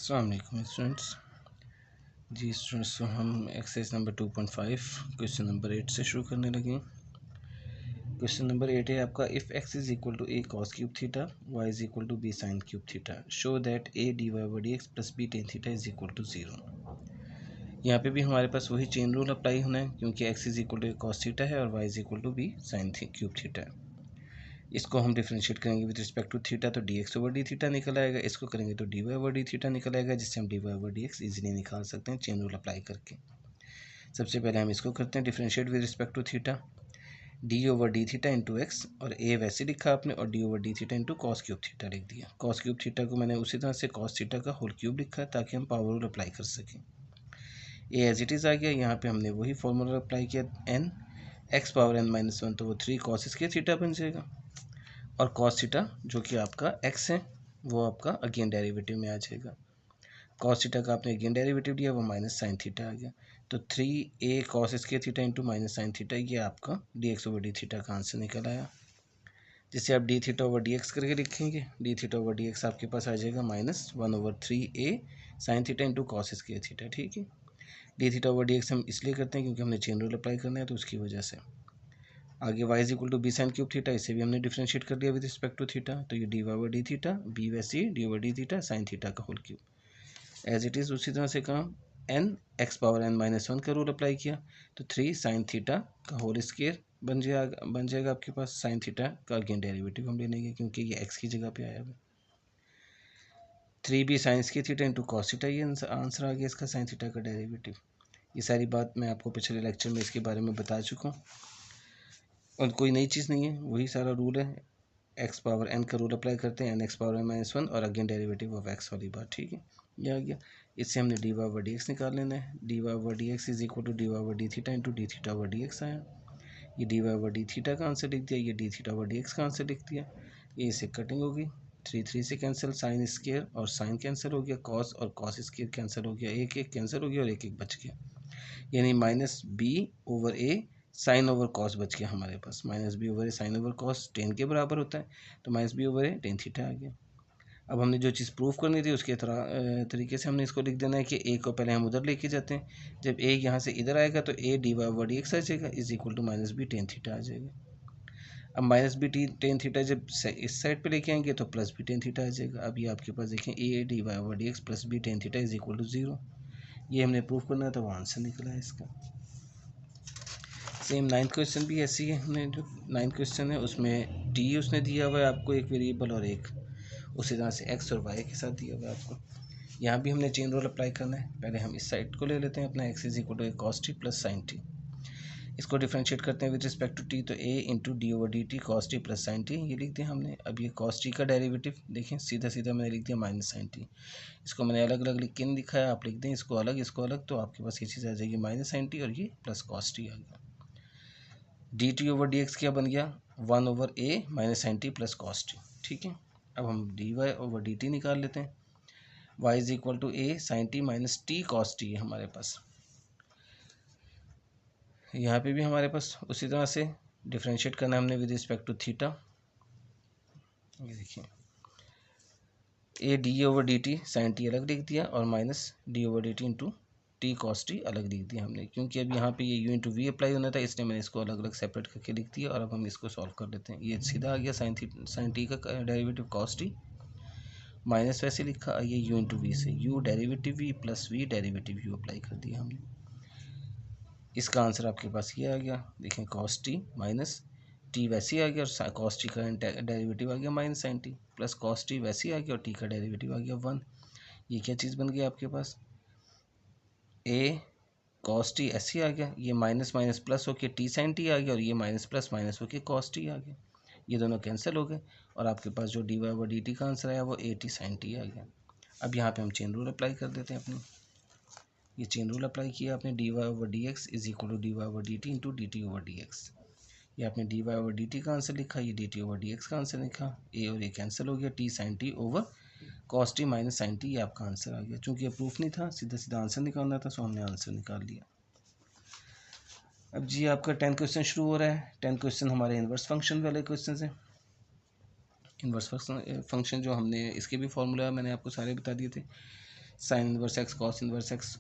अस्सलाम वालेकुम स्टूडेंट्स। जी स्टूडेंट्स, तो हम एक्सरसाइज नंबर 2.5 क्वेश्चन नंबर 8 से शुरू करने लगे। क्वेश्चन नंबर 8 है आपका, if x is equal to a cos cube theta, y is equal to b sin cube theta, show that a dy/dx plus b tan theta is equal to 0। यहाँ पे भी हमारे पास वही चेन रूल अप्लाई होना है, क्योंकि x is equal to a cos theta है और y is equal to b sin cube theta है। इसको हम डिफरेंशिएट करेंगे विद रिस्पेक्ट टू थीटा, तो dx ओवर डी थीटा निकल आएगा। इसको करेंगे तो dy ओवर डी थीटा निकल आएगा, जिससे हम dy ओवर dx इजीली निकाल सकते हैं चेन रूल अप्लाई करके। सबसे पहले हम इसको करते हैं differentiate with respect to theta, d over d theta into x, और a वैसे लिखा आपने, और d over d theta into cos cube theta लिख दिया। कॉस क्यूब थीटा को मैंने उसी तरह से कॉस थीटा का होल क्यूब लिखा है ताकि हम पावर रूल अप्लाई कर सकें। a एज इट इज़ आ गया। यहाँ पे हमने वही फॉर्मूला अप्लाई किया, n x power n minus 1, तो वो 3 कॉस स्क्वायर थीटा बन जाएगा, और कॉस थीटा जो कि आपका x है वो आपका अगेन डेरिवेटिव में आ जाएगा। कॉस थीटा का आपने अगेन डेरिवेटिव लिया, वो माइनस साइन थीटा आ गया। तो 3a cos square theta into minus sine theta, ये आपका dx ओवर डी थीटा का आंसर निकल आया, जिसे आप D theta over d x करके लिखेंगे। D theta over d x आपके पास आ जाएगा -1/3a sine theta into cos square theta. ठीक है, D theta over d x हम इसलिए करते हैं क्योंकि हमने चेन रूल अप्लाई करना है, तो उसकी वजह से। आगे y is equal to b sine cube theta, इसे भी हमने डिफरेंशिएट कर लिया विद रिस्पेक्ट टू थीटा, तो ये d over d theta, b वैसे ही d over d theta sine theta का whole cube as it is. उसी तरह से काम n x power n minus 1 का रूल अप्लाई किया, तो 3 साइन थीटा का होल स्क्वायर बन जाएगा आपके पास। साइन थीटा का अगेन डेरिवेटिव हम ले लेंगे क्योंकि ये x की जगह पे आया हुआ। 3b sign square theta into cos theta, ये आंसर आ गया इसका साइन थीटा का डेरिवेटिव। ये सारी बात मैं आपको पिछले लेक्चर में इसके बारे में बता चुका हूँ और कोई नई चीज़ नहीं है, वही सारा रूल है। एक्स पावर एन का रूल अप्लाई करते हैं, n x power n minus 1 और अगेन डेरिवेटिव ऑफ एक्स वाली बात। ठीक है, ये आ गया। इससे हमने d y over d x निकाल लेना है। D y over d x is equal to d y over d theta into d theta over d x आया। ये d y over d theta का आंसर लिख दिया, ये d theta over d x का आंसर लिख दिया। ये इससे कटिंग होगी, 3 से कैंसिल, साइन स्क्वायर और साइन कैंसिल हो गया, कॉस और कॉस स्क्वायर कैंसिल हो गया, एक एक कैंसिल हो गया और एक एक बच गया, यानी माइनस बी ओवर ए साइन ओवर कॉस बच गया हमारे पास। माइनस बी ओवर ए साइन ओवर कॉस टेन के बराबर होता है, तो माइनस बी ओवर ए टेन थीटा आ गया। अब हमने जो चीज़ प्रूफ करनी थी उसके तरीके से हमने इसको लिख देना है कि ए को पहले हम उधर लेके जाते हैं। जब ए यहाँ से इधर आएगा तो a d y over d x आ जाएगा is equal to minus b tan theta आ जाएगा। अब माइनस बी टेन थीटा जब इस साइड पे लेके आएंगे तो प्लस बी टेन थीटा आ जाएगा। अब ये आपके पास देखें, a d y over d x plus b tan theta is equal to 0। ये हमने प्रूफ करना है, तो वो आंसर निकला है इसका। सेम नाइन्थ क्वेश्चन भी ऐसी है, हमने जो नाइन्थ क्वेश्चन है उसमें टी उसने दिया हुआ है आपको एक वेरिएबल, और एक उसी तरह से एक्स और वाई के साथ दिया हुआ है आपको। यहाँ भी हमने चेन रूल अप्लाई करना है। पहले हम इस साइड को ले लेते हैं अपना, x is equal to cos t plus sine t. इसको डिफ्रेंशिएट करते हैं विद रिस्पेक्ट टू टी, तो a into d over d t cos t plus sine t, ये लिख दिया हमने। अब ये कॉस टी का डेरिवेटिव देखें, सीधा सीधा मैंने लिख दिया माइनस साइन टी। इसको मैंने अलग अलग लिख के नहीं लिखा है, आप लिख दें इसको अलग, तो आपके पास ये चीज़ आ जाएगी माइनस साइन टी, और ये प्लस कॉस टी आ गया। D t over d x क्या बन गया, 1 over a minus sine t plus cos t. ठीक है, अब हम d y over d t निकाल लेते हैं। Y is equal to a sine t minus t cos t है हमारे पास। यहाँ पे भी हमारे पास उसी तरह से डिफ्रेंशिएट करना है हमने विद रिस्पेक्ट टू थीटा। ये देखिए, a d over d t sine t अलग लिख दिया, और minus d over d t into t cos t अलग लिख दिया हमने, क्योंकि अब यहाँ पे ये यू इंटू वी अप्लाई होना था, इसलिए मैंने इसको अलग अलग सेपरेट करके लिख दिया। और अब हम इसको सॉल्व कर लेते हैं। ये सीधा आ गया साइन टी का डेरिवेटिव कॉस टी, माइनस वैसे लिखा, ये यू इंटू वी से u derivative v plus v derivative u apply कर दिया हमने। इसका आंसर आपके पास ये आ गया, देखें कॉस टी माइनस टी वैसे ही आ गया, और कॉस टी का डेरिवेटिव आ गया minus sine t, plus cos t वैसे ही आ गया और टी का डेरिवेटिव आ गया 1। ये क्या चीज़ बन गई आपके पास, ए कॉस टी ऐसे ही आ गया, ये माइनस माइनस प्लस होके टी साइन टी आ गया, और ये माइनस प्लस माइनस होके कॉस टी आ गया। ये दोनों कैंसिल हो गए, और आपके पास जो d y over d t का आंसर आया वो ए टी साइन टी आ गया। अब यहाँ पे हम चेन रूल अप्लाई कर देते हैं अपनी। ये चेन रूल अप्लाई किया आपने, d y over d x is equal to d y over d t into d t over d x. ये आपने d y over d t का आंसर लिखा, ये d t over d x का answer लिखा, a और a cancel हो गया, t sine t over cos t minus sine t, ये आपका आंसर आ गया। चूँकि ये प्रूफ नहीं था, सीधा सीधा आंसर निकालना था, सो हमने आंसर निकाल लिया। अब जी आपका 10 क्वेश्चन शुरू हो रहा है। 10 क्वेश्चन हमारे इन्वर्स फंक्शन वाले क्वेश्चन हैं। इन्वर्स फंक्शन जो हमने, इसके भी फार्मूला मैंने आपको सारे बता दिए थे। Sine inverse x, cos inverse x,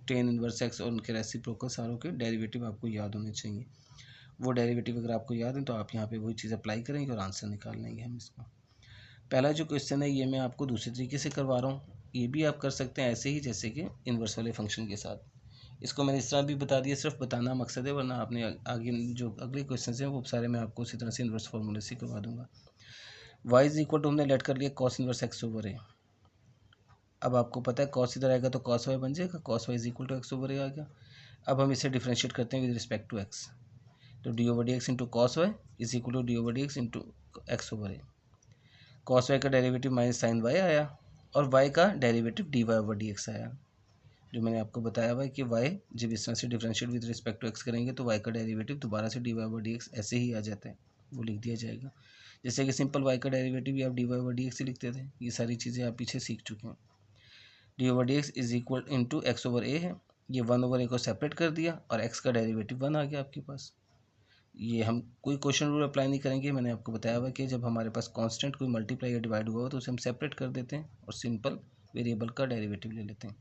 tan inverse x और उनके रेसिप्रोकल सारों के डेरिवेटिव आपको याद होने चाहिए। वो डेरिवेटिव अगर आपको याद है तो आप यहाँ पे वही चीज़ अप्लाई करेंगे और आंसर निकाल लेंगे हम इसका। पहला जो क्वेश्चन है ये मैं आपको दूसरे तरीके से करवा रहा हूँ, ये भी आप कर सकते हैं ऐसे ही जैसे कि इन्वर्स वाले फंक्शन के साथ। इसको मैंने इस तरह भी बता दिया, सिर्फ बताना मकसद है, वरना आपने आगे जो अगले क्वेश्चन हैं वो सारे मैं आपको उसी तरह से इन्वर्स फॉर्मूले से करवा दूंगा। y इज इक्वल टू हमने लेट कर लिया cos inverse x over a. अब आपको पता है कॉस इधर आएगा तो कॉस वाई बन जाएगा, cos y is equal to x over a आ गया। अब हम इसे डिफ्रेंशिएट करते हैं विद रिस्पेक्ट टू एक्स, तो d over d x into cos y is equal to d over d x into x over a. Cos y का derivative minus sine y आया और वाई का derivative d y over d x आया। जो मैंने आपको बताया हुआ है कि वाई जब इस तरह से differentiate with respect to x करेंगे तो वाई का डेरिवेटिव दोबारा से d y over d x ऐसे ही आ जाता है, वो लिख दिया जाएगा। जैसे कि सिंपल वाई का डेरिवेटिव भी आप d y over d x से लिखते थे, ये सारी चीज़ें आप पीछे सीख चुके हैं। D over d x is equal into x over a है, ये वन ओवर ए को सेपरेट कर दिया और एक्स का डेरिवेटिव वन आ गया आपके पास। ये हम कोई क्वेश्चन रूल अप्लाई नहीं करेंगे, मैंने आपको बताया हुआ कि जब हमारे पास कांस्टेंट कोई मल्टीप्लाई या डिवाइड हुआ हो तो उसे हम सेपरेट कर देते हैं और सिंपल वेरिएबल का डेरिवेटिव ले लेते हैं।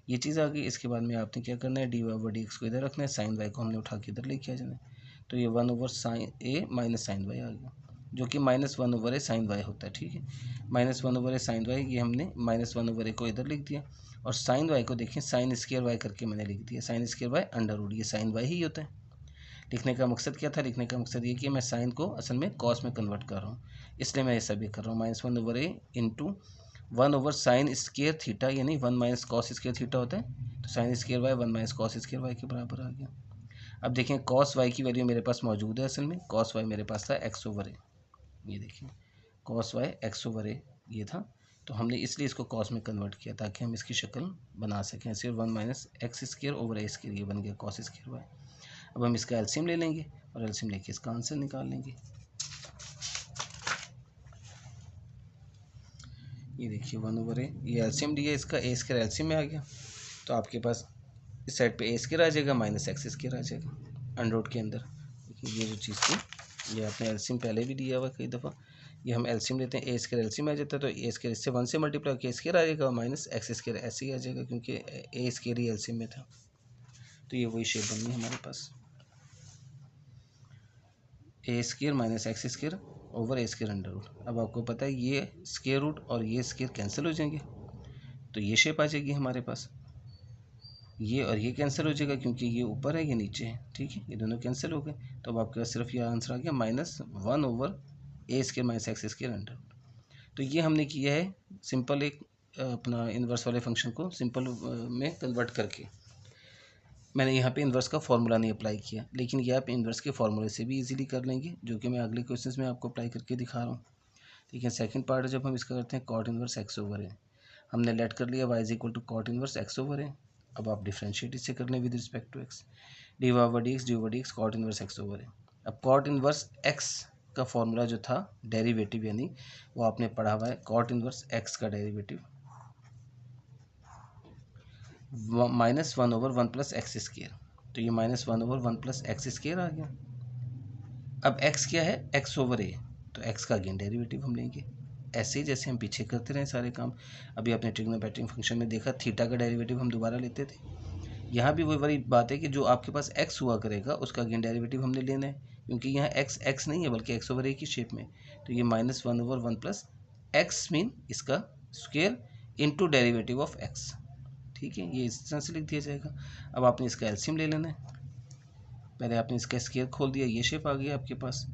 ये चीज़ आ गई। इसके बाद में आपने क्या करना है, d y over d x को इधर रखना है, साइन वाई को हमने उठा के इधर लेके आ जाना है। तो ये वन ओवर साइन ए माइनस साइन वाई आ गया, जो कि माइनस वन ओवर ए साइन वाई होता है। ठीक है, माइनस वन ओवर ए साइन वाई, ये हमने माइनस वन ओवर ए को इधर लिख दिया और साइन वाई को देखें साइन स्क्वायर वाई करके मैंने लिख दिया, sine square y under root, ये साइन वाई ही होता है। लिखने का मकसद क्या था, लिखने का मकसद ये कि मैं साइन को असल में कॉस में कन्वर्ट कर रहा हूँ, इसलिए मैं ऐसा भी कर रहा हूँ। Minus one over a into one over sine square theta, यानी one minus cos square theta होता है, तो sine square y one minus cos square y के बराबर आ गया। अब देखें कॉस वाई की वैल्यू मेरे पास मौजूद है, असल में कॉस वाई मेरे पास था एक्स ओवर ए, ये देखिए कॉस वाई एक्स ओवर ए ये था, तो हमने इसलिए इसको कॉस में कन्वर्ट किया ताकि हम इसकी शक्ल बना सकें। सिर्फ one minus x square over a square, ये बन गया कॉस स्क्वायर वाई। अब हम इसका एलसीएम ले लेंगे और एलसीएम लेके इसका आंसर निकाल लेंगे। ये देखिए वन ओवर ए, ये एलसीएम दिया इसका, ए स्क्वायर एलसीएम में आ गया, तो आपके पास इस साइड पे ए स्क्वायर आ जाएगा माइनस एक्स स्क्वायर आ जाएगा अंडर रूट के अंदर। देखिए ये जो चीज़ थी, ये आपने एलसीएम पहले भी दिया हुआ कई दफ़ा, ये हम एलसीएम लेते हैं, ए स्क्वायर एलसीएम आ जाता है, तो ए स्क्वायर इससे वन से मल्टीप्लाई के स्क्वायर आ जाएगा माइनस एक्स स्क्वायर ऐसे ही आ जाएगा क्योंकि ए स्क्वायर ही एलसीएम में था। तो ये वही शेप बन गई हमारे पास, a square minus x square over a square under root. अब आपको पता है ये स्क्वायर रूट और ये स्क्वायर कैंसिल हो जाएंगे, तो ये शेप आ जाएगी हमारे पास, ये और ये कैंसिल हो जाएगा क्योंकि ये ऊपर है ये नीचे है। ठीक है, ये दोनों कैंसिल हो गए, तो अब आपके पास सिर्फ ये आंसर आ गया minus one over a square minus x square under root. तो ये हमने किया है सिंपल एक अपना इन्वर्स वाले फंक्शन को सिंपल में कन्वर्ट करके। मैंने यहाँ पे इन्वर्स का फॉर्मूला नहीं अप्लाई किया, लेकिन ये आप इन्वर्स के फॉर्मूले से भी इजीली कर लेंगे, जो कि मैं अगले क्वेश्चंस में आपको अप्लाई करके दिखा रहा हूँ। ठीक है, सेकंड पार्ट जब हम इसका करते हैं कॉट इन्वर्स एक्स ओवर है, हमने लेट कर लिया y is equal to cot inverse x over है। अब आप डिफ्रेंशिएट इससे कर लें with respect to x, d over d x cot inverse x over है। अब कॉट इन्वर्स एक्स का फॉर्मूला जो था डेरिवेटिव, यानी वो आपने पढ़ा हुआ है, कॉट इन्वर्स एक्स का derivative minus one over one plus x square, तो ये minus one over one plus x square आ गया। अब एक्स क्या है, एक्स ओवर ए, तो एक्स का अगेन डेरिवेटिव हम लेंगे, ऐसे ही जैसे हम पीछे करते रहे सारे काम। अभी आपने ट्रिग्नोमेट्रिक फंक्शन में देखा थीटा का डेरिवेटिव हम दोबारा लेते थे, यहाँ भी वही वाली बात है कि जो आपके पास एक्स हुआ करेगा उसका अगेन डेरिवेटिव हमने लेना है, क्योंकि यहाँ एक्स एक्स नहीं है बल्कि एक्स ओवर ए की शेप में, तो ये minus one over one plus x mean इसका square into derivative of x. ठीक है, ये इस तरह से लिख दिया जाएगा। अब आपने इसका एलसीएम ले लेना है, पहले आपने इसका स्क्वायर खोल दिया, ये शेप आ गया आपके पास,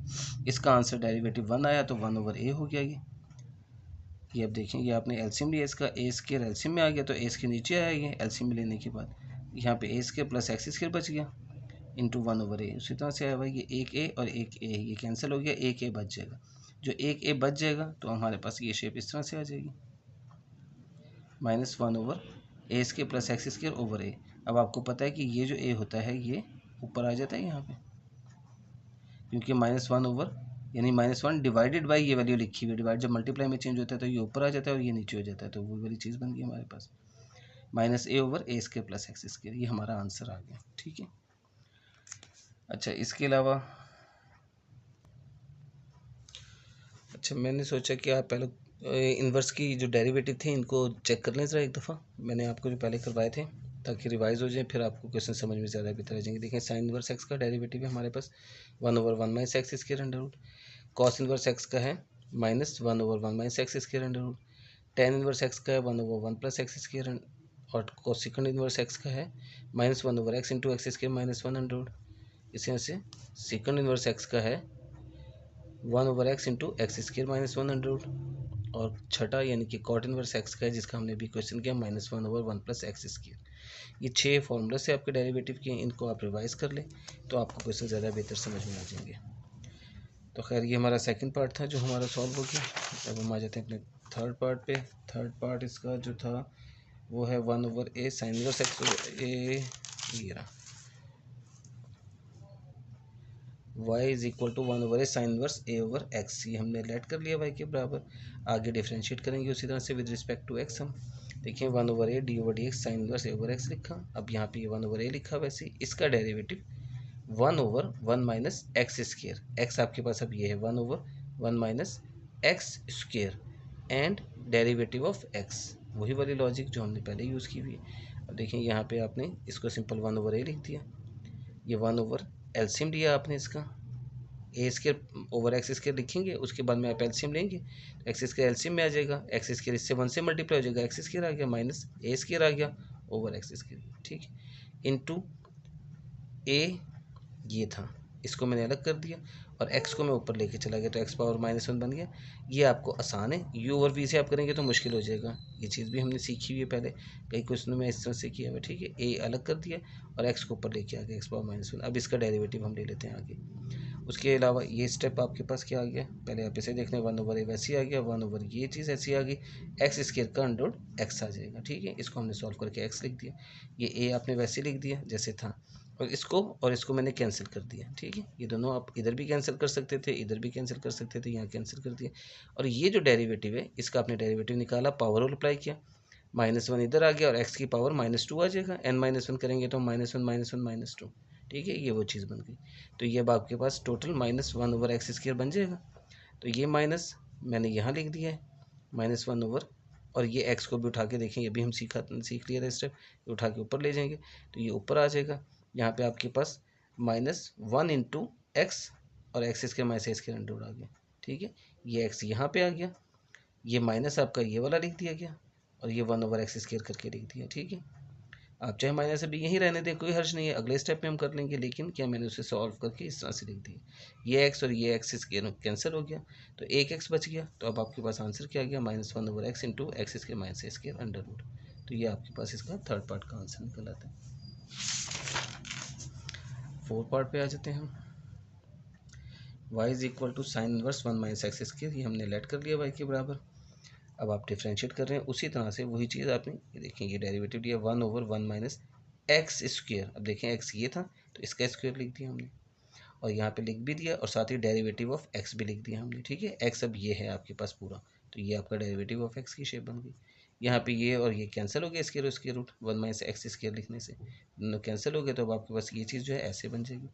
इसका आंसर डेरिवेटिव वन आया तो वन ओवर ए हो गया ये अब देखें ये आपने एलसीएम लिया, इसका ए स्क्वायर एलसीएम में आ गया तो ए के नीचे आया ये एलसीएम में लेने के बाद, यहाँ पे ए स्क्वायर प्लस एक्स स्क्वायर बच गया इंटू वन ओवर ए, उसी तरह से आया हुआ ये एक ए और एक ए, ये कैंसिल हो गया, एक ए बच जाएगा, जो एक ए बच जाएगा तो हमारे पास ये शेप इस तरह से आ जाएगी minus one over a square plus x square over a. अब आपको पता है कि ये जो ए होता है ये ऊपर आ जाता है यहाँ पे, क्योंकि माइनस वन ओवर यानी माइनस वन डिवाइडेड बाई ये वैल्यू लिखी हुई, डिवाइड जब मल्टीप्लाई में चेंज होता है तो ये ऊपर आ जाता है और ये नीचे हो जाता है, तो वो वाली चीज़ बन गई हमारे पास minus A over a square plus x square, ये हमारा आंसर आ गया। ठीक है, अच्छा इसके अलावा अच्छा मैंने सोचा कि आप पहले इन्वर्स की जो डेरिवेटिव थे इनको चेक कर लें ज़रा एक दफ़ा, मैंने आपको जो पहले करवाए थे, ताकि रिवाइज हो जाए, फिर आपको क्वेश्चन समझ में ज़्यादा बेहतर आ जाएंगे। देखें साइन इन्वर्स एक्स का डेरिवेटिव है हमारे पास 1/1 - x square under root. Cos inverse x का है -1/1 - x square under root. Tan inverse x का है 1/1 + एक्स स्क्वायर, और कोसेकंड इन्वर्स एक्स का है -1/x × x square -1 under root. इसी तरह से सेकंड इन्वर्स एक्स का है 1/x × x square -1 under root. और छठा यानी कि कॉट इन्वर्स एक्स का है, जिसका हमने भी क्वेश्चन किया -1/1 + एक्स स्क्वायर। ये 6 फॉर्मूला से आपके डेरिवेटिव के, इनको आप रिवाइज कर लें तो आपको क्वेश्चन ज़्यादा बेहतर समझ में आ जाएंगे। तो खैर ये हमारा सेकंड पार्ट था जो हमारा सॉल्व हो गया। अब हम आ जाते हैं अपने थर्ड पार्ट पे। थर्ड पार्ट इसका जो था वो है 1/a साइन इनवर्स एक्स ए, ये रहा y is equal to 1/a sine inverse a/x। ये हमने लेट कर लिया y के बराबर। आगे डिफ्रेंशिएट करेंगे उसी तरह से विद रिस्पेक्ट टू x। हम देखिए 1/a d/dx sign inverse a/x लिखा। अब यहाँ पे 1/a लिखा, वैसे इसका डेरिवेटिव 1/1 - एक्स स्क्वायर। एक्स आपके पास अब ये है 1/1 - x square and derivative of x, वही वाली लॉजिक जो हमने पहले यूज़ की हुई है। अब देखिए यहाँ पे आपने इसको सिंपल 1/a लिख दिया, ये 1 एलसीएम लिया आपने इसका, ए स्क्वायर ओवर एक्स स्क्वायर लिखेंगे, उसके बाद में आप एलसीएम लेंगे, एक्स स्क्वायर एलसीएम में आ जाएगा, एक्स स्क्वायर इससे 1 से मल्टीप्लाई हो जाएगा, एक्स स्क्वायर आ गया माइनस ए स्क्वायर आ गया ओवर एक्स स्क्वायर, ठीक है, इनटू ए ये था, इसको मैंने अलग कर दिया और x को मैं ऊपर लेके चला गया तो x पावर -1 बन गया। ये आपको आसान है, u और v से आप करेंगे तो मुश्किल हो जाएगा। ये चीज़ भी हमने सीखी हुई है पहले, कई क्वेश्चनों में इस तरह से किया हुआ, ठीक है। a अलग कर दिया और x को ऊपर लेके आ गया x पावर -1। अब इसका डेरिवेटिव हम ले लेते हैं आगे। उसके अलावा ये स्टेप आपके पास क्या आ गया, पहले आप इसे देख लें, 1/a वैसे आ गया, 1 ये चीज़ ऐसी आ गई, एक्स स्क्वायर का अंडर एक्स आ जाएगा, ठीक है। इसको हमने सॉल्व करके x लिख दिया, ये a आपने वैसे लिख दिया जैसे था, और इसको मैंने कैंसिल कर दिया, ठीक है। ये दोनों आप इधर भी कैंसिल कर सकते थे, इधर भी कैंसिल कर सकते थे, यहाँ कैंसिल कर दिया। और ये जो डेरिवेटिव है इसका आपने डेरिवेटिव निकाला, पावर रूल अप्लाई किया, -1 इधर आ गया और x की पावर -2 आ जाएगा, n-1 करेंगे तो -1 -2, ठीक है, ये वो चीज़ बन गई। तो ये अब आपके पास टोटल -1/x² बन जाएगा। तो ये माइनस मैंने यहाँ लिख दिया है -1 और ये x को भी उठा के देखें, ये भी हम सीख लिया था स्टेप, उठा के ऊपर ले जाएंगे तो ये ऊपर आ जाएगा। यहाँ पे आपके पास -1 × x और x² -a² अंडर आ गया, ठीक है। ये x यहाँ पे आ गया, ये माइनस आपका ये वाला लिख दिया गया और ये 1/x² करके लिख दिया, ठीक है। आप चाहे माइनस अभी यहीं रहने दें, कोई हर्ज नहीं है, अगले स्टेप में हम कर लेंगे, लेकिन क्या मैंने उसे सॉल्व करके इस तरह से लिख दिया, ये x और ये x कैंसिल हो गया तो एक x बच गया। तो अब आपके पास आंसर क्या आ गया, -1/x × x² -a² under root. तो ये आपके पास इसका थर्ड पार्ट का आंसर निकल आता है। फोर्थ पार्ट पे आ जाते हैं हम। y is equal to sine inverse 1 - x², ये हमने लेट कर लिया y के बराबर। अब आप डिफ्रेंशिएट कर रहे हैं उसी तरह से, वही चीज़ आपने ये देखें, ये डेरिवेटिव दिया 1/1 - x²। अब देखें x ये था तो इसका स्क्वायर लिख दिया हमने, और यहाँ पे लिख भी दिया और साथ ही डेरिवेटिव ऑफ x भी लिख दिया हमने, ठीक है। x अब ये है आपके पास पूरा, तो ये आपका डेरिवेटिव ऑफ x की शेप बन गई। यहाँ पे ये और ये कैंसिल हो गया, स्क्वायर रूट 1 - x² लिखने से दोनों कैंसिल हो गए। तो अब आपके पास ये चीज़ जो है ऐसे बन जाएगी,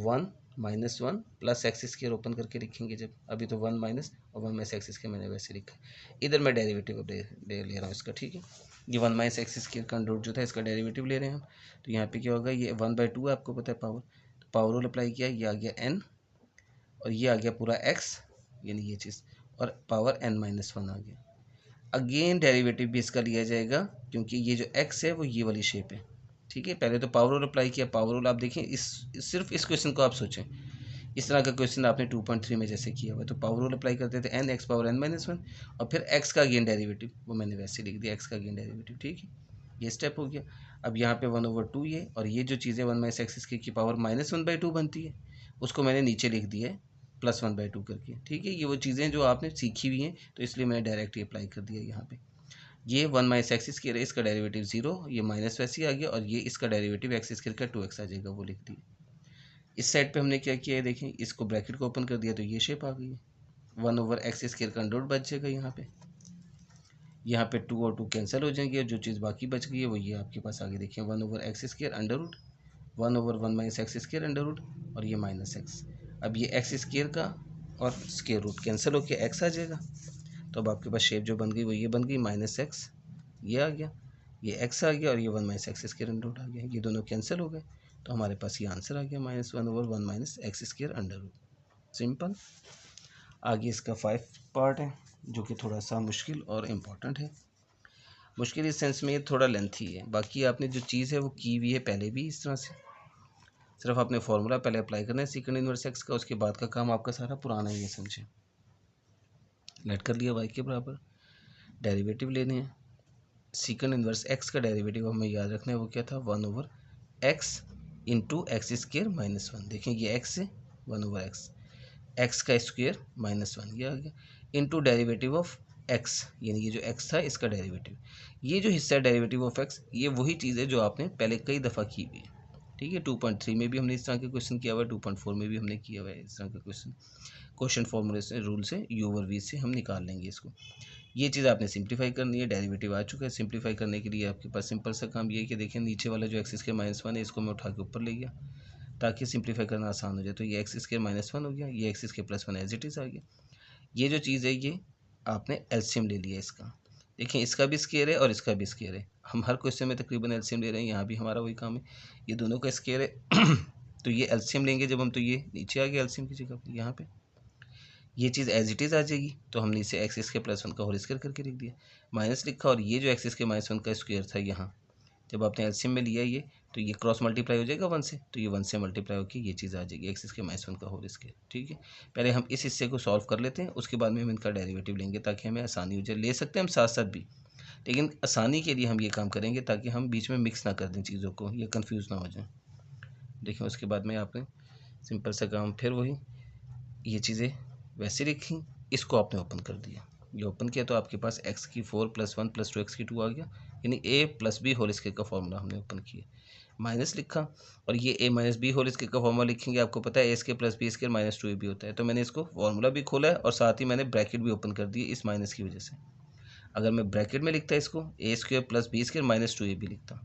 1 - 1 + x² ओपन करके लिखेंगे जब, अभी तो 1 माइनस और 1 - x² मैंने वैसे लिखा है। इधर मैं डेरिवेटिव ले रहा हूँ इसका, ठीक है। ये 1 - x² का अंडर रूट जो था इसका डेरिवेटिव ले रहे हैं हम। तो यहाँ पे क्या होगा, ये 1/2 आपको पता है पावर, तो पावर रूल अप्लाई किया, ये आ गया n और ये आ गया पूरा x, यानी ये चीज़, और पावर n-1 आ गया। अगेन डेरिवेटिव भी इसका लिया जाएगा क्योंकि ये जो x है वो ये वाली शेप है, ठीक है। पहले तो पावर रूल अप्लाई किया, पावर रूल आप देखें, सिर्फ इस क्वेश्चन को आप सोचें, इस तरह का क्वेश्चन आपने 2.3 में जैसे किया हुआ है, तो पावर रूल अप्लाई करते थे n x पावर n-1 और फिर x का अगेन डेरिवेटिव, वो मैंने वैसे लिख दिया, x का अगेन डेरिवेटिव, ठीक है। ये स्टेप हो गया। अब यहाँ पे 1/2 ये, और ये जो चीज़ें 1 - x² की पावर -1/2 बनती है, उसको मैंने नीचे लिख दिया है +1/2 करके, ठीक है। ये वो चीज़ें जो आपने सीखी हुई हैं, तो इसलिए मैंने डायरेक्ट ही अप्लाई कर दिया यहाँ पे। ये 1 - x² है, इसका डेरिवेटिव 0, ये माइनस वैसे ही आ गया, और ये इसका डेरिवेटिव x² का 2x आ जाएगा, वो लिख दिया। इस साइड पे हमने क्या किया है, देखें, इसको ब्रैकेट को ओपन कर दिया तो ये शेप आ गई है, 1/x² का अंडर रूट बच जाएगा यहाँ पे। यहाँ पे 2 और 2 कैंसिल हो जाएंगे, और जो चीज़ बाकी बच गई है वो ये आपके पास आगे देखिए, 1/x² under root 1/1 - x² under root और ये -x। अब ये x² का और स्क्वायर रूट कैंसिल होकर x आ जाएगा, तो अब आपके पास शेप जो बन गई वो ये बन गई माइनस एक्स, ये आ गया, ये एक्स आ गया और ये 1 minus x square under root आ गया, ये दोनों कैंसिल हो गए, तो हमारे पास ये आंसर आ गया -1/1 minus x square under root. Simple. आगे इसका 5 पार्ट है जो कि थोड़ा सा मुश्किल और इम्पॉर्टेंट है। मुश्किल इस सेंस में ये थोड़ा लेंथी है, बाकी आपने जो चीज़ है वो की हुई है पहले भी इस तरह से, सिर्फ आपने फार्मूला पहले अप्लाई करना है सेकंड इनवर्स एक्स का, उसके बाद का काम आपका सारा पुराना ही है, समझे। लेट कर लिया वाई के बराबर, डेरिवेटिव लेने हैं, सेकंड इनवर्स एक्स का डेरिवेटिव हमें याद रखना है वो क्या था 1/x इंटू एक्स स्क्वायर -1। देखें ये एक्स है 1/x, एक्स का स्क्वायर -1 ये आ गया, इंटू डेरिवेटिव ऑफ एक्स, यानी ये जो एक्स था इसका डेरिवेटिव, ये जो हिस्सा है डेरिवेटिव ऑफ एक्स, ये वही चीज़ है जो आपने पहले कई दफ़ा की हुई है, ठीक है। 2.3 में भी हमने इस तरह के क्वेश्चन किया हुआ है, 2.4 में भी हमने किया हुआ है इस तरह का क्वेश्चन फार्मूले से, रूल से, यू ओवर वी से हम निकाल लेंगे इसको। ये चीज़ आपने सिंप्लीफाई करनी है, डेरिवेटिव आ चुका है, सिंप्लीफाई करने के लिए आपके पास सिंपल सा काम ये है कि देखिए नीचे वाला जो एक्स स्क्वायर -1 है इसको मैं उठा के ऊपर ले गया ताकि सिंप्लीफाई करना आसान हो जाए, तो ये एक्स स्क्वायर -1 हो गया, ये x square +1 as it is आ गया। ये जो चीज़ है ये आपने एलसीएम ले लिया इसका, देखिए इसका भी स्क्वायर है और इसका भी स्क्वायर है, हम हर क्वेश्चन में तकरीबन एलसीएम ले रहे हैं, यहाँ भी हमारा वही काम है, ये दोनों का स्क्वायर है तो ये एलसीएम लेंगे जब हम, तो ये नीचे आ गया एलसीएम की जगह पर, यहाँ पे ये चीज़ एज इट इज़ आ जाएगी, तो हमने इसे एक्स स्क्वायर +1 का होल स्क्वायर करके लिख दिया, माइनस लिखा, और ये जो एक्स स्क्वायर -1 का स्क्वायर था यहाँ जब आपने एलसीएम में लिया ये, तो ये क्रॉस मल्टीप्लाई हो जाएगा 1 से, तो ये 1 से मल्टीप्लाई होकर ये चीज़ आ जाएगी एक्स स्क्वायर -1 का होल स्क्वायर, ठीक है। पहले हम इस हिस्से को सॉल्व कर लेते हैं, उसके बाद में हम इनका डेरिवेटिव लेंगे ताकि हमें आसानी हो जाए, ले सकते हैं हम साथ साथ भी, लेकिन आसानी के लिए हम ये काम करेंगे ताकि हम बीच में मिक्स ना कर दें चीज़ों को, ये कन्फ्यूज़ ना हो जाए। देखिए उसके बाद में आपने सिंपल सा काम, फिर वही ये चीज़ें वैसे लिखी, इसको आपने ओपन कर दिया, ये ओपन किया तो आपके पास x की 4 + 1 + 2x की 2 आ गया, यानी a + b होल स्क्वायर का फॉर्मूला हमने ओपन किया, माइनस लिखा, और ये a - b होल स्क्वायर का फॉर्मूला लिखेंगे, आपको पता है a square + b square -2ab होता है, तो मैंने इसको फॉर्मूला भी खोला है और साथ ही मैंने ब्रैकेट भी ओपन कर दिए इस माइनस की वजह से। अगर मैं ब्रैकेट में लिखता इसको a square + b square -2ab लिखता,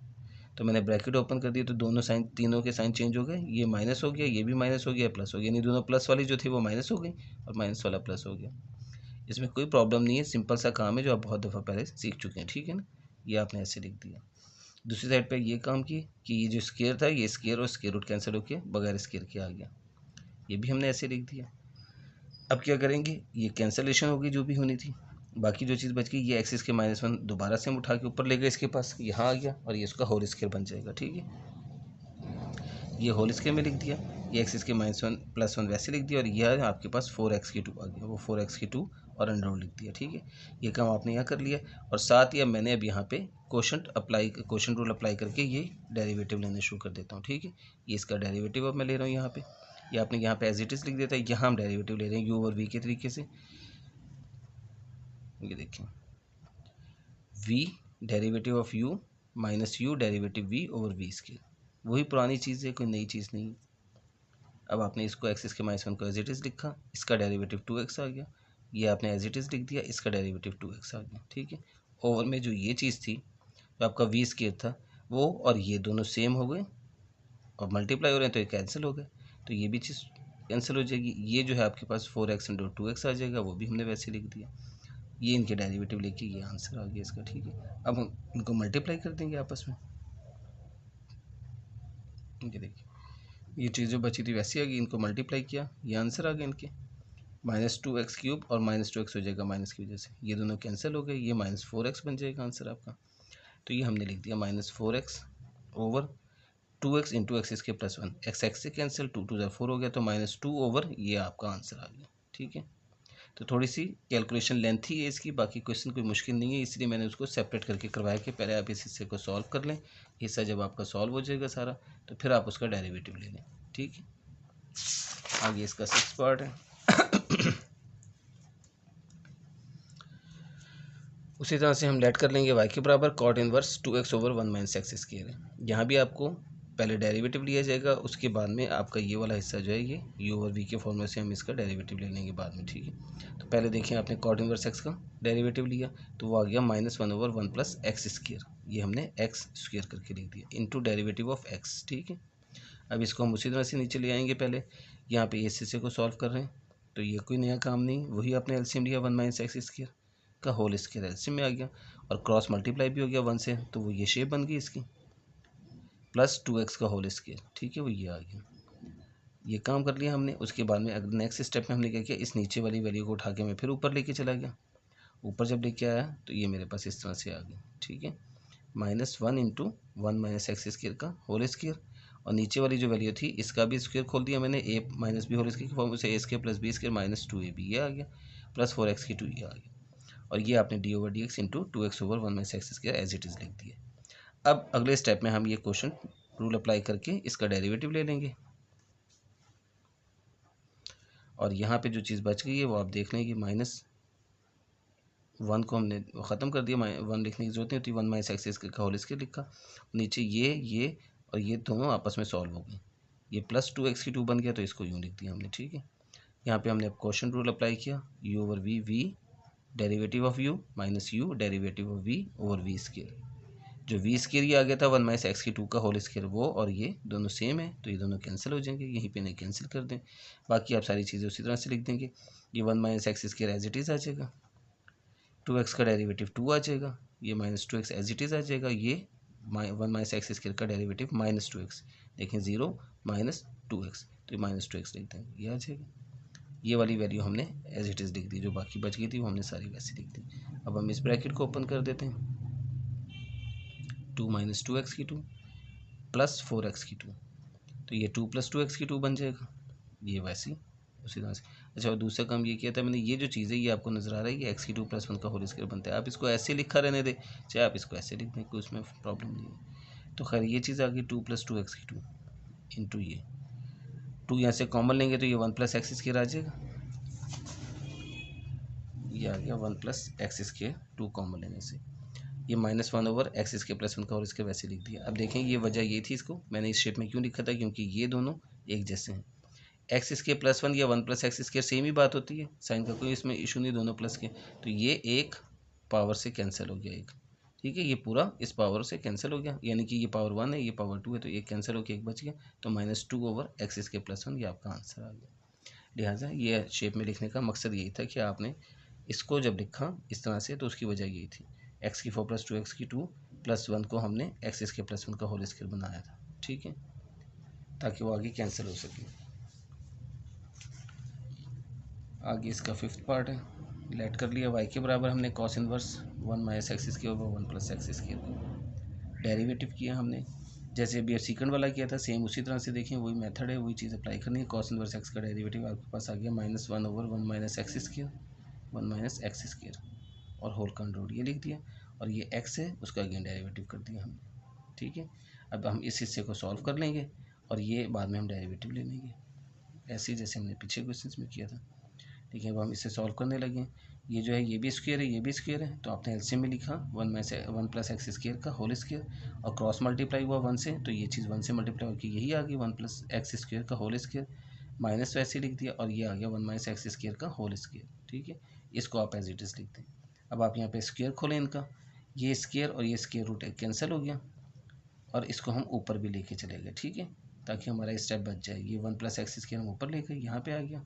तो मैंने ब्रैकेट ओपन कर दिया तो दोनों साइन, तीनों के साइन चेंज हो गए, ये माइनस हो गया, ये भी माइनस हो गया, प्लस हो गया, यानी दोनों प्लस वाली जो थी वो माइनस हो गई और माइनस वाला प्लस हो गया। इसमें कोई प्रॉब्लम नहीं है, सिंपल सा काम है जो आप बहुत दफ़ा पहले सीख चुके हैं, ठीक है ना। ये आपने ऐसे लिख दिया। दूसरी साइड पर ये काम किए कि ये जो स्क्वायर था ये स्क्वायर और स्क्वायर रूट कैंसिल होकर बगैर स्क्वायर के आ गया, ये भी हमने ऐसे लिख दिया। अब क्या करेंगे, ये कैंसलेशन होगी जो भी होनी थी, बाकी जो चीज़ बच गई ये एक्सिस के -1 दोबारा से हम उठा के ऊपर ले गए, इसके पास यहाँ आ गया और ये इसका होल स्क्वायर बन जाएगा, ठीक है। ये होल स्क्वायर में लिख दिया, ये एक्सिस के -1 + 1 वैसे लिख दिया, और यह आपके पास 4x की 2 आ गया, वो 4x की 2 और अंडर रूट लिख दिया, ठीक है। ये काम आपने यहाँ कर लिया, और साथ ही अब मैंने अब यहाँ पे क्वोशंट रूल अप्लाई करके ये डेरिवेटिव लेने शुरू कर देता हूँ, ठीक है। ये इसका डेरिवेटिव अब मैं ले रहा हूँ यहाँ पे, ये आपने यहाँ पे एज इट इज़ लिख देता है, यहाँ हम डेरिवेटिव ले रहे हैं u और v के तरीके से। ये देखें v derivative of u minus u derivative v over v square, वही पुरानी चीज़ है, कोई नई चीज़ नहीं। अब आपने इसको एक्सिस के -1 को एज इट इज़ लिखा, इसका डेरिवेटिव 2x आ गया, ये आपने एज इट इज़ लिख दिया, इसका डेरिवेटिव 2x आ गया, ठीक है। ओवर में जो ये चीज़ थी जो आपका v स्क्वायर था वो और ये दोनों सेम हो गए और मल्टीप्लाई हो रहे हैं तो ये कैंसिल हो गए, तो ये भी चीज़ कैंसिल हो जाएगी। ये जो है आपके पास 4x × 2x आ जाएगा, वो भी हमने वैसे लिख दिया, ये इनके डेरिवेटिव लेके ये आंसर आ गया इसका, ठीक है। अब हम इनको मल्टीप्लाई कर देंगे आपस में, ये देखिए ये चीज़ जो बची थी वैसी आ गई, इनको मल्टीप्लाई किया, ये आंसर आ गए इनके -2x³ और -2x हो जाएगा माइनस की वजह से, ये दोनों कैंसिल हो गए, ये -4x बन जाएगा आंसर आपका। तो ये हमने लिख दिया -4x ओवर 2x × x इसके +1, x से कैंसिल, 2 × 2 = 4 हो गया, तो -2 ओवर ये आपका आंसर आ गया, ठीक है। तो थोड़ी सी कैलकुलेशन लेंथी है इसकी, बाकी क्वेश्चन कोई मुश्किल नहीं है, इसलिए मैंने उसको सेपरेट करके करवाया कि पहले आप इस हिस्से को सॉल्व कर लें, हिस्सा जब आपका सॉल्व हो जाएगा सारा तो फिर आप उसका डेरिवेटिव ले लें, ठीक है। आगे इसका 6 पार्ट है। उसी तरह से हम लेट कर लेंगे y के बराबर cot inverse 2x over 1 - x square है। यहाँ भी आपको पहले डेरिवेटिव लिया जाएगा, उसके बाद में आपका ये वाला हिस्सा जो है ये u ओवर v के फॉर्मूले से हम इसका डेरिवेटिव ले लेंगे बाद में, ठीक है। तो पहले देखिए आपने cot इनवर्स x का डेरिवेटिव लिया तो वो आ गया -1 ओवर 1 + x स्क्वायर, ये हमने x स्क्वायर करके लिख दिया, इंटू डेरिवेटिव ऑफ x, ठीक है। अब इसको हम उसी तरह से नीचे ले आएंगे, पहले यहाँ पे इस हिस्से को सॉल्व कर रहे हैं तो ये कोई नया काम नहीं, वही आपने एलसीएम लिया 1 - x स्क्वायर, का होल स्क्वायर एलसीएम में आ गया और क्रॉस मल्टीप्लाई भी हो गया 1 से, तो वो ये शेप बन गई इसकी, प्लस 2x का होल स्क्वायर, ठीक है, वो ये आ गया। ये काम कर लिया हमने। उसके बाद में अगर नेक्स्ट स्टेप में हमने क्या किया, इस नीचे वाली वैल्यू को उठा के मैं फिर ऊपर लेके चला गया। ऊपर जब लेके आया तो ये मेरे पास इस तरह से आ गया, ठीक है, -1 इंटू 1 माइनस एक्स स्क्वायर का होल स्क्वायर, और नीचे वाली जो वैल्यू थी इसका भी स्क्वायर खोल दिया मैंने, a minus b whole square की फॉर्म से, a square plus b square minus 2ab ये आ गया, प्लस 4x की 2 ये आ गया, और ये आपने d over d x into 2x over 1 minus x square as it is लिख दिया। अब अगले स्टेप में हम ये क्वेश्चन रूल अप्लाई करके इसका डेरिवेटिव ले लेंगे, और यहाँ पे जो चीज़ बच गई है वो आप देख लें कि -1 को हमने ख़त्म कर दिया, 1 लिखने की जरूरत नहीं होती, 1 माइनस एक्स स्क्वायर का होल स्क्वायर लिखा, नीचे ये और ये दोनों आपस में सॉल्व हो गए, ये प्लस 2x की 2 बन गया, तो इसको यूँ लिख दिया हमने, ठीक है। यहाँ पे हमने अब क्वेश्चन रूल अप्लाई किया, u over v derivative of u minus u derivative of v over v square, जो v स्क्वायर ये आ गया था 1 माइनस एक्स की 2 का होल स्क्वायर, वो और ये दोनों सेम है, तो ये दोनों कैंसिल हो जाएंगे, यहीं पे नहीं कैंसिल कर दें, बाकी आप सारी चीज़ें उसी तरह से लिख देंगे। ये 1 minus x square as it is आ जाएगा, 2x का डेरिवेटिव 2 आ जाएगा, ये -2x एज इट इज़ आ जाएगा, ये 1 माइनस एक्स स्क्वायर का डेरिवेटिव -2x, देखें 0 माइनस 2x, तो ये -2x लिख देंगे, ये आ जाएगा। ये वाली वैल्यू हमने एज इट इज़ लिख दी, जो बाकी बच गई थी वो हमने सारी वैसी लिख दी। अब हम इस ब्रैकेट को ओपन कर देते हैं, 2 माइनस 2x की 2 प्लस 4x की 2, तो ये 2 प्लस 2x की 2 बन जाएगा, ये वैसी उसी तरह से। अच्छा, और दूसरा काम ये किया था मैंने, ये जो चीज़ है ये आपको नज़र आ रहा है कि x की 2 प्लस 1 का होल स्क्वायर बनता है, आप इसको ऐसे लिखा रहने दें, चाहे आप इसको ऐसे लिख दें, कोई उसमें प्रॉब्लम नहीं है। तो खैर ये चीज़ आ गई 2 प्लस 2x की 2 इंटू ये 2 यहाँ से कॉमन लेंगे तो ये 1 प्लस एक्स स्क्वायर आ जाएगा, ये आ गया 1 प्लस एक्स स्क्वायर 2 कॉमन लेने से, ये -1 ओवर एक्स स्क्वायर प्लस 1 का होल स्क्वायर वैसे लिख दिया। अब देखें ये वजह ये थी, इसको मैंने इस शेप में क्यों लिखा था, क्योंकि ये दोनों एक जैसे हैं, एक्स स्क्वायर प्लस 1 या 1 प्लस एक्स स्क्वायर सेम ही बात होती है, साइन का कोई इसमें इशू नहीं, दोनों प्लस के, तो ये एक पावर से कैंसिल हो गया एक, ठीक है, ये पूरा इस पावर से कैंसिल हो गया, यानी कि ये पावर 1 है ये पावर 2 है, तो ये कैंसिल होकर एक बच गया, तो -2 ओवर एक्स स्क्वायर प्लस 1 ये आपका आंसर आ गया। लिहाजा ये शेप में लिखने का मकसद यही था कि आपने इसको जब लिखा इस तरह से तो उसकी वजह यही थी, एक्स की 4 प्लस 2x की 2 प्लस 1 को हमने एक्स स्क्वायर प्लस 1 का होल स्क्वायर बनाया था, ठीक है, ताकि वो आगे कैंसिल हो सके। आगे इसका 5th पार्ट है, लेट कर लिया, y के बराबर हमने cos inverse 1 minus x square over 1 plus x square को डेरिवेटिव किया हमने, जैसे अभी सेकंड वाला किया था सेम उसी तरह से, देखें वही मेथड है, वही चीज़ अप्लाई करनी है। कॉस इनवर्स एक्स का डेरिवेटिव आपके पास आ गया -1 over 1 minus x square 1 minus x square, और होल का अंडर रूट ये लिख दिया, और ये x है उसका अगेन डेरिवेटिव कर दिया हमने, ठीक है। अब हम इस हिस्से को सॉल्व कर लेंगे और ये बाद में हम डेरिवेटिव ले लेंगे, ऐसे ही जैसे हमने पीछे क्वेश्चन में किया था, ठीक है। अब हम इसे सॉल्व करने लगे, ये जो है ये भी स्क्वायर है ये भी स्क्वायर है, तो आपने एलसीएम में लिखा 1 प्लस एक्स स्क्वायर का होल स्क्वायर, और क्रॉस मल्टीप्लाई हुआ 1 से, तो ये चीज़ 1 से मल्टीप्लाई होकर यही आ गई 1 प्लस एक्स स्क्वायर का होल स्क्वायर, माइनस वैसे लिख दिया, और ये आ गया 1 माइनस एक्स स्क्वायर का होल स्क्वायर, ठीक है। इसको आप एज इट इज़ लिख दें। अब आप यहाँ पे स्क्वायर खोलें इनका, ये स्क्वायर और ये स्क्वायर रूट कैंसिल हो गया, और इसको हम ऊपर भी लेके चले गए, ठीक है, ताकि हमारा स्टेप बच जाए। ये 1 प्लस एक्स स्क्वायर हम ऊपर ले गए, यहाँ पे आ गया,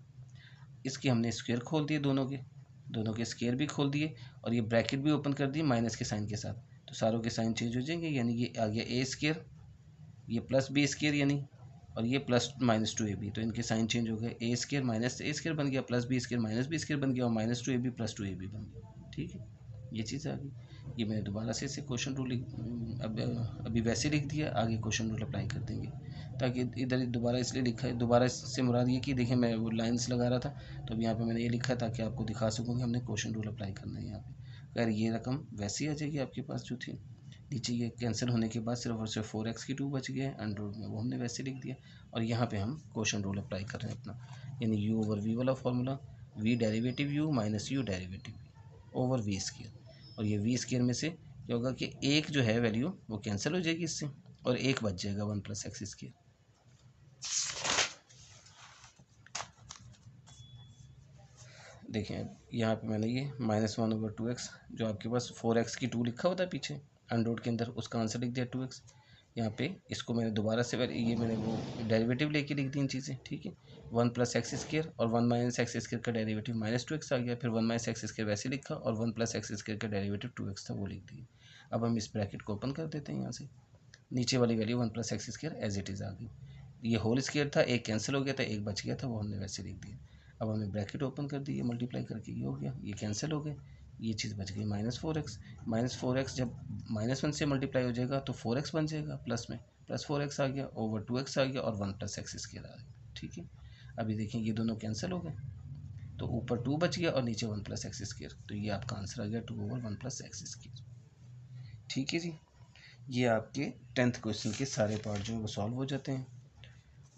इसके हमने स्क्वायर खोल दिए, दोनों के स्क्वायर भी खोल दिए, और ये ब्रैकेट भी ओपन कर दिए माइनस के साइन के साथ, तो सारों के साइन चेंज हो जाएंगे, यानी ये आ गया ए स्क्वायर, ये प्लस बी स्क्वायर यानी, और ये प्लस -2ab, तो इनके साइन चेंज हो गए, a square minus a square बन गया, plus b square minus b square बन गया, और -2ab प्लस 2ab बन गया, ठीक है, ये चीज़ आ गई। ये मैंने दोबारा से इसे क्वेश्चन रूल अभी वैसे लिख दिया, आगे क्वेश्चन रूल अप्लाई कर देंगे, ताकि इधर दोबारा इसलिए लिखा है, दोबारा इससे मुराद ये कि देखें मैं वो लाइंस लगा रहा था, तो अब यहाँ पे मैंने ये लिखा है ताकि आपको दिखा सकूँ कि हमने क्वेश्चन रूल अप्लाई करना है यहाँ पे। खैर ये रकम वैसी आ जाएगी आपके पास जो थी नीचे, ये कैंसिल होने के बाद सिर्फ और सिर्फ 4x की 2 बच गया है अंडर रूट में, वो हमने वैसे लिख दिया, और यहाँ पे हम क्वेश्चन रूल अप्लाई कर रहे हैं अपना, यानी u ओवर v वाला formula, v derivative u minus u derivative over v square, और ये v स्क्वायर में से क्या होगा कि एक जो है वैल्यू वो कैंसिल हो जाएगी इससे, और एक बच जाएगा 1 प्लस एक्स स्क्वायर। देखें यहाँ पे मैंने ये -1 ओवर 2x, जो आपके पास 4x की 2 लिखा होता है पीछे अंडर रूट के अंदर, उसका आंसर लिख दिया 2x, यहाँ पे इसको मैंने दोबारा से ये मैंने वो डेरिवेटिव लेके लिख दी इन चीज़ें, ठीक है। 1 + x² और 1 - x² का डेरिवेटिव -2x आ गया, फिर 1 - x² वैसे लिखा और 1 + x² का डेरिवेटिव 2x था, वो लिख दिया। अब हम इस ब्रैकेट को ओपन कर देते हैं, यहाँ से नीचे वाली value 1 + x² as it is आ गई। ये होल स्क्वायर था, एक कैंसिल हो गया था, एक बच गया था, वो हमने वैसे लिख दिया। अब हमने ब्रैकेट ओपन कर दी, ये मल्टीप्लाई करके ये हो गया, ये कैंसिल हो गए, ये चीज़ बच गई -4x। -4x जब -1 से मल्टीप्लाई हो जाएगा तो 4x बन जाएगा, प्लस में +4x आ गया, ओवर 2x आ गया और 1 + x² आ गया, ठीक है। अभी देखें ये दोनों कैंसिल हो गए, तो ऊपर 2 बच गया और नीचे 1 + x², तो ये आपका आंसर आ गया 2/1 + x², ठीक है जी। ये आपके 10th क्वेश्चन के सारे पार्ट जो है वो सॉल्व हो जाते हैं।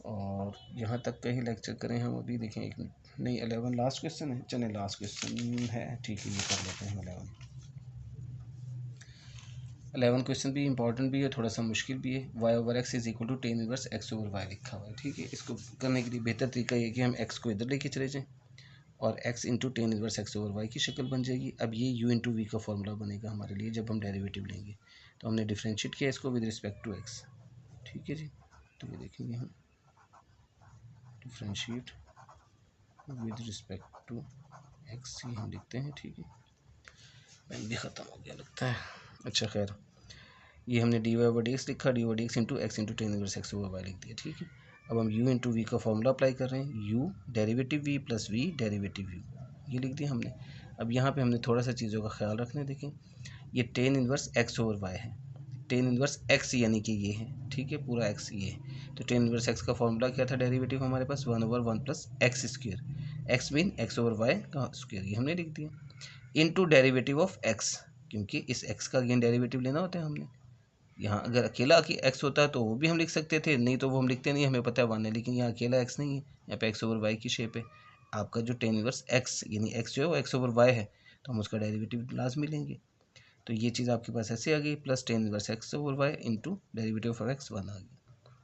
और यहाँ तक का ही लेक्चर करें हम अभी, देखें एक मिनट, नहीं 11 लास्ट क्वेश्चन है, चलें लास्ट क्वेश्चन है, ठीक है, ये कर लेते हैं हम 11 क्वेश्चन भी इंपॉर्टेंट भी है, थोड़ा सा मुश्किल भी है। y/x = tan इनवर्स x/y लिखा हुआ है, ठीक है। इसको करने के लिए बेहतर तरीका ये कि हम x को इधर लेके चले जाएं और x × tan इनवर्स x/y की शक्ल बन जाएगी। अब ये u × v का फॉर्मूला बनेगा हमारे लिए जब हम डेरिवेटिव लेंगे। तो हमने डिफ्रेंशिएट किया इसको विद रिस्पेक्ट टू x, ठीक है जी। तो ये देखेंगे हम differentiate with respect to x, ये हम लिखते हैं, ठीक है। पेन भी ख़त्म हो गया लगता है, अच्छा खैर, ये हमने dy/dx लिखा, dy/dx × x × tan inverse x/y लिख दिया, ठीक है। अब हम u × v का फॉर्मूला अप्लाई कर रहे हैं, u derivative v + v derivative u, ये लिख दिया हमने। अब यहाँ पे हमने थोड़ा सा चीज़ों का ख्याल रखना है। देखें ये tan इनवर्स x/y है, tan इनवर्स x यानी कि ये है, ठीक है, पूरा x ये है। तो tan इनवर्स x का फॉर्मूला क्या था, डेरिवेटिव हमारे पास 1/1 + x², x मीन x/y का स्क्वायर, ये हमने लिख दिया, इनटू डेरिवेटिव ऑफ x, क्योंकि इस x का अगेन डेरिवेटिव लेना होता है हमने। यहाँ अगर अकेला x होता है तो वो भी हम लिख सकते थे, नहीं तो वो हम लिखते नहीं, हमें पता है 1 है, लेकिन यहाँ अकेला x नहीं है, यहाँ पे x/y की शेप है। आपका जो tan इनवर्स x यानी x जो है वो x/y है, तो हम उसका डेरिवेटिव लाजमी लेंगे। तो ये चीज़ आपके पास ऐसे आ गई, plus tan inverse x/y into derivative of x 1 आ गया।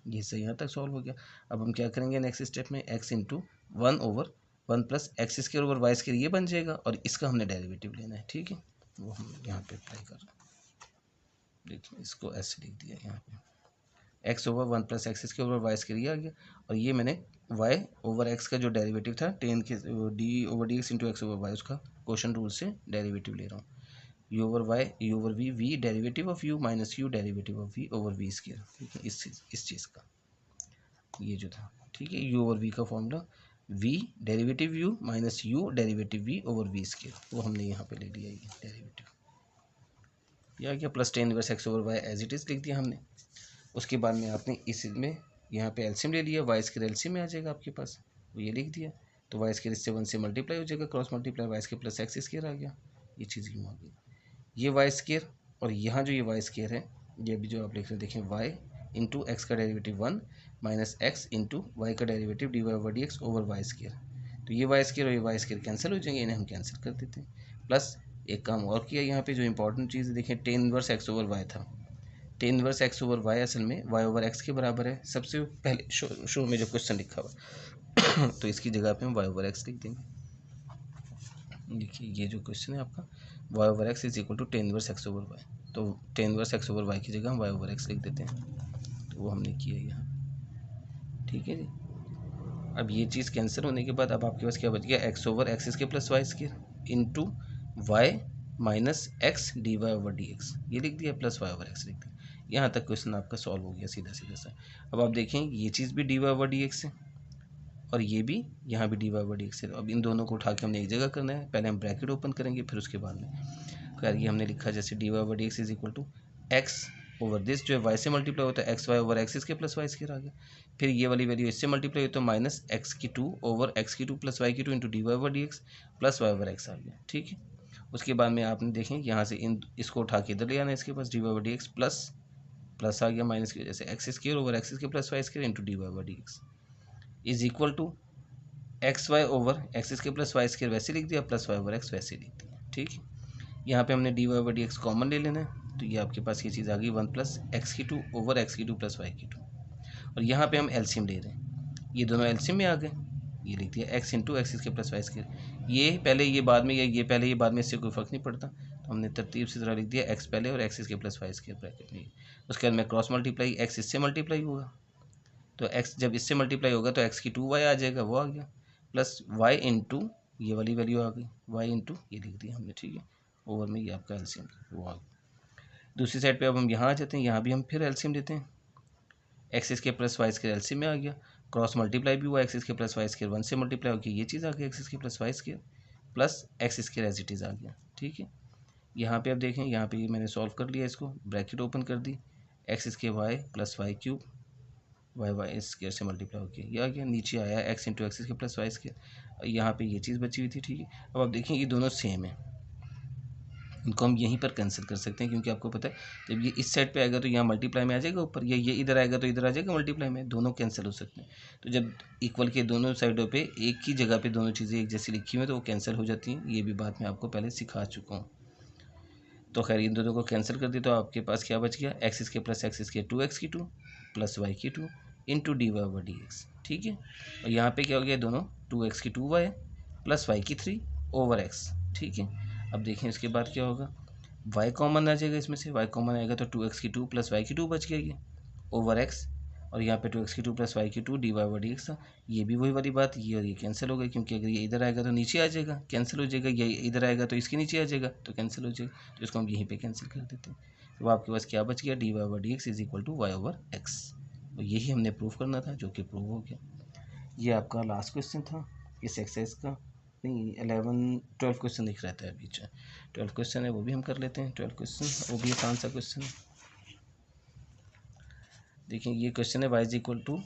ये से यहाँ तक सॉल्व हो गया। अब हम क्या करेंगे नेक्स्ट स्टेप में, x × 1/1 + x² ये बन जाएगा और इसका हमने डेरिवेटिव लेना है, ठीक है। वो हम यहाँ पे अप्लाई कर रहे हैं, देखिए इसको ऐसे लिख दिया, यहाँ पे x/1 + x² आ गया और ये मैंने y/x का जो डेरिवेटिव था tan के d/dx × x/y, उसका क्वोशंट रूल से डेरिवेटिव ले रहा हूँ। u/y v derivative of u - u derivative of v/v², ठीक है, इस चीज़ का ये जो था, ठीक है। u/v का formula v derivative u - u derivative v/v², वो हमने यहाँ पे ले लिया, ये डेरिवेटिव या क्या, plus tan inverse x/y as it is लिख दिया हमने। उसके बाद में आपने इसमें यहाँ पे एलसीएम ले लिया, y² एलसीएम में आ जाएगा आपके पास, वो ये लिख दिया। तो y² इससे 1 से मल्टीप्लाई हो जाएगा, क्रॉस मल्टीप्लाई y² + x² आ गया, ये चीज़ यूँ आ गई। ये y² और यहाँ जो ये y² है, ये भी जो आप लिख रहे हैं, देखें y × x का डेरिवेटिव 1 - x × y का डेरिवेटिव dy/dx ओवर y²। तो ये y² और ये y² कैंसिल हो जाएंगे, इन्हें हम कैंसिल कर देते हैं। प्लस एक काम और किया यहाँ पे, जो इंपॉर्टेंट चीज़ देखें, tan इनवर्स x/y था, tan इनवर्स x/y असल में y/x के बराबर है। सबसे पहले शो में जो क्वेश्चन लिखा हुआ तो इसकी जगह पे हम y/x लिख देंगे। देखिए ये जो क्वेश्चन है आपका, y/x = tan इनवर्स x/y, तो tan इनवर्स x/y की जगह हम y/x लिख देते हैं, तो वो हमने किया यहाँ, ठीक है जी। अब ये चीज़ कैंसिल होने के बाद अब आपके पास क्या बच गया, x/x² + y² into y - x dy/dx, ये लिख दिया, प्लस y/x लिख दिया। यहाँ तक क्वेश्चन आपका सॉल्व हो गया सीधा सीधा सा। अब आप देखें ये चीज़ भी dy/dx है और ये भी यहाँ भी dy/dx है। अब इन दोनों को उठा के हमने एक जगह करना है, पहले हम ब्रैकेट ओपन करेंगे, फिर उसके बाद में खैर ये हमने लिखा जैसे dy/dx = x ओवर दिस, जो है y से मल्टीप्लाई होता है xy/x इसके प्लस y² आ गया। फिर ये वाली वैल्यू इससे मल्टीप्लाई होता है -x² over x² + y² into dy/dx plus y/x आ गया, ठीक है। उसके बाद में आपने देखें यहाँ से इसको उठा के इधर ले आना है, इसके पास dy/dx प्लस आ गया माइनस की वजह से x² over x² + y² into dy/dx is equal to xy over x² + y² वैसे लिख दिया, प्लस y/x वैसे लिख दिया, ठीक है। यहाँ पे हमने dy/dx कॉमन ले लेना है, तो ये आपके पास ये चीज़ आ गई 1 + x² ओवर x² + y²। और यहाँ पे हम एलसीएम ले रहे हैं, ये दोनों एलसीएम में आ गए, ये लिख दिया x × x² + y²। ये पहले ये बाद में, ये पहले ये बाद में, इससे कोई फ़र्क नहीं पड़ता। तो हमने तरतीब से ज़रा लिख दिया एक्स पहले और एक्स इसके प्लस वाई स्क्वायर ब्रैकेट में। उसके बाद में क्रॉस मल्टीप्लाई, एक्स इससे मल्टीप्लाई होगा तो एक्स जब इससे मल्टीप्लाई होगा तो एक्स की 2y आ जाएगा, वो आ गया, प्लस वाई इंटू ये वाली वैल्यू आ गई, वाई इंटू ये लिख दिया हमने, ठीक है, ओवर में ये आपका एलसीएम वो आ गया। दूसरी साइड पे अब हम यहाँ आ जाते हैं, यहाँ भी हम फिर एलसीएम लेते हैं, एक्स इसके प्लस वाई स्क्वायर एलसीएम में आ गया, क्रॉस मल्टीप्लाई भी हुआ, एक्स इसके प्लस वाई स्क्वायर 1 से मल्टीप्लाई होकर ये चीज़ आ गई एक्स इसके plus y square plus x square as it is आ गया, ठीक है। यहाँ पे अब देखें, यहाँ पे मैंने सॉल्व कर लिया इसको, ब्रैकेट ओपन कर दी, एक्स इसके y plus y cube y square से मल्टीप्लाई होकर ये आ गया, नीचे आया एक्स इंटू एक्स इसके प्लस वाई स्क्वायर, यहाँ पे ये चीज़ बची हुई थी, ठीक है। अब आप देखें ये दोनों सेम है, इनको हम यहीं पर कैंसिल कर सकते हैं क्योंकि आपको पता है जब ये इस साइड पे आएगा तो यहाँ मल्टीप्लाई में आ जाएगा ऊपर, या ये इधर आएगा तो इधर आ जाएगा मल्टीप्लाई में, दोनों कैंसिल हो सकते हैं। तो जब इक्वल के दोनों साइडों पे एक ही जगह पे दोनों चीज़ें एक जैसी लिखी हुई हैं तो वो कैंसिल हो जाती हैं, ये भी बात मैं आपको पहले सिखा चुका हूँ। तो खैर इन दोनों को कैंसिल कर दी तो आपके पास क्या बच गया, एक्स इसके प्लस एक्स इसके 2x की 2 प्लस वाई की 2 into d y over d x, ठीक है। और यहाँ पे क्या हो गया, दोनों 2x की 2y प्लस वाई की 3 ओवर एक्स, ठीक है। अब देखें इसके बाद क्या होगा, y कॉमन आ जाएगा इसमें से, y कॉमन आएगा तो 2x की 2 प्लस वाई की 2 बच गया ये ओवर x, और यहाँ पे 2x की 2 प्लस वाई की 2 d y over d x था, ये भी वही वाली बात, ये और ये कैंसिल हो गई क्योंकि अगर ये इधर आएगा तो नीचे आ जाएगा, कैंसिल हो जाएगा, ये इधर आएगा तो इसके नीचे आ जाएगा तो कैंसिल हो जाएगा, तो इसको हम यहीं पे कैंसिल कर देते हैं। तो आपके पास क्या बच गया, d y over d x is equal to y over x, और यही हमने प्रूव करना था जो कि प्रूव हो गया। ये आपका लास्ट क्वेश्चन था इस एक्सरसाइज का, नहीं 12 क्वेश्चन दिख रहता है बीच में, 12 क्वेश्चन है वो भी हम कर लेते हैं। 12 क्वेश्चन वो भी आसान सा क्वेश्चन है। देखिए ये क्वेश्चन है y is equal to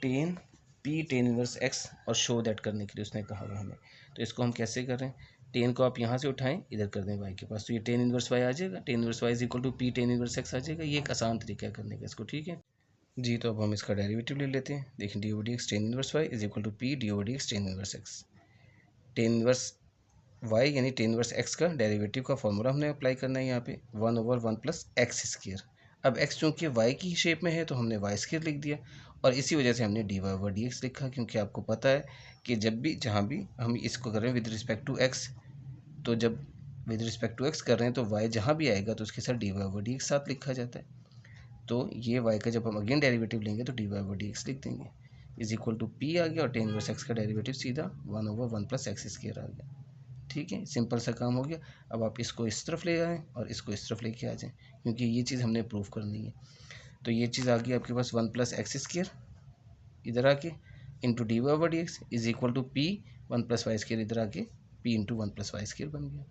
tan p tan inverse x और शो दैट करने के लिए उसने कहा हुआ हमें, तो इसको हम कैसे कर रहे हैं, टेन को आप यहाँ से उठाएं इधर कर दें y के पास, तो ये टेन इनवर्स y आ जाएगा, tan inverse y is equal to p tan inverse x आ जाएगा, ये एक आसान तरीका है करने का इसको, ठीक है जी। तो अब हम इसका डेरिवेटिव ले लेते हैं, देखिए d over d x tan inverse y is equal to p d over d x tan inverse x, tan inverse y यानी टेन इनवर्स x का डेरिवेटिव का फॉर्मूला हमने अप्लाई करना है यहाँ पे 1 ओवर 1 प्लस एक्स स्क्वायर। अब x चूँकि y की शेप में है तो हमने y स्क्वायर लिख दिया, और इसी वजह से हमने d y over d x लिखा, क्योंकि आपको पता है कि जब भी जहाँ भी हम इसको कर रहे हैं विद रिस्पेक्ट टू x, तो जब विद रिस्पेक्ट टू x कर रहे हैं तो y जहाँ भी आएगा तो उसके साथ d y over d x साथ लिखा जाता है। तो ये y का जब हम अगेन डेरिवेटिव लेंगे तो d y over d x लिख देंगे, इज इक्वल टू पी आ गया, और टेन इनवर्स एक्स का डेरिवेटिव सीधा 1 ओवर 1 प्लस एक्स स्क्वायर आ गया, ठीक है। सिंपल सा काम हो गया। अब आप इसको इस तरफ ले आएँ और इसको इस तरफ लेके आ जाएं, क्योंकि ये चीज़ हमने प्रूव करनी है। तो ये चीज़ आ गई आपके पास 1 प्लस एक्स स्क्वायर इधर आके into d y over d x is equal to p 1 plus y square इधर आके p into 1 plus y square बन गया।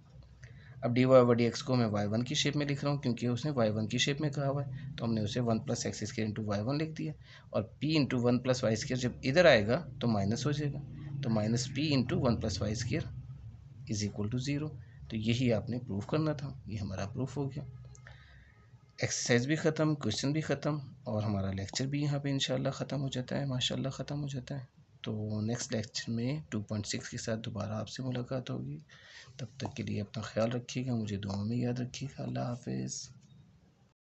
अब d y over d x को मैं y1 की शेप में लिख रहा हूँ क्योंकि उसने y1 की शेप में कहा हुआ है, तो हमने उसे 1 plus x square into y one लिख दिया, और p इंटू 1 प्लस वाई स्क्वायर जब इधर आएगा तो माइनस हो जाएगा, तो minus p into 1 plus y square is equal to 0। तो यही आपने प्रूफ करना था, ये हमारा प्रूफ हो गया। एक्सरसाइज भी ख़त्म, क्वेश्चन भी ख़त्म, और हमारा लेक्चर भी यहाँ पे इंशाल्लाह ख़त्म हो जाता है, माशाल्लाह ख़त्म हो जाता है। तो नेक्स्ट लेक्चर में 2.6 के साथ दोबारा आपसे मुलाकात होगी। तब तक के लिए अपना ख्याल रखिएगा, मुझे दुआ में याद रखिएगा। अल्लाह हाफिज़।